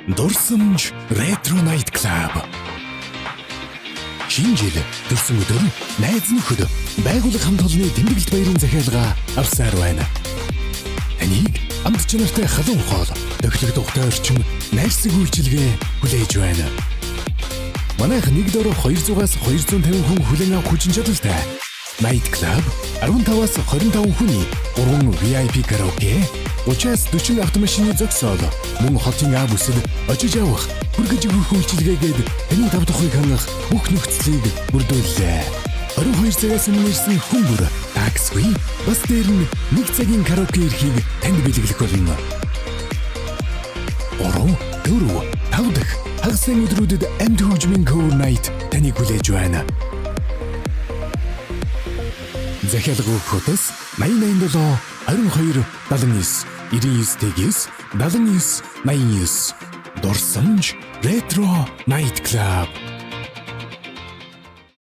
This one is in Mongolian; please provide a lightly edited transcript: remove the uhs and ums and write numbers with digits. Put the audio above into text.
Дурсамж Retro Night Club. Шинэ жил төрсөн өдөр найз нөхөд байгууллага хамт олонны тэмдэглэлт баярын захиалга авсаар байна. Таныг амт чанартай халуун хоол, тохилог тухтай орчим, найрсаг үйлчилгээ хүлээж байна. Манайх нэг дөрөв 200-аас 250 хүн хүлээн авах хүчин чадалтай Night Club 15-аас 25 хүний 3 VIP караоке, 30-аас 40 автомашины зогсоол, мөн хотын аав үсэл очиж авах, хүргэж өгөх үйлчилгээгээд таны тав тухыг хангах бүх нөхцөлийг бүрдүүллээ. 22 цагаас өмнө ирсэн хүн бүр таксгүй, бас дээр нь 1 цагийн караоке эрхийг танд бэлгэлэх болно. 3, 4, 5 дахь хагасны өдрүүдэд амьд хөгжмийн Cover Night таныг хүлээж байна. Захиалга өгөхөс 887 22 79 99 79 89 Дурсамж Retro Night Club.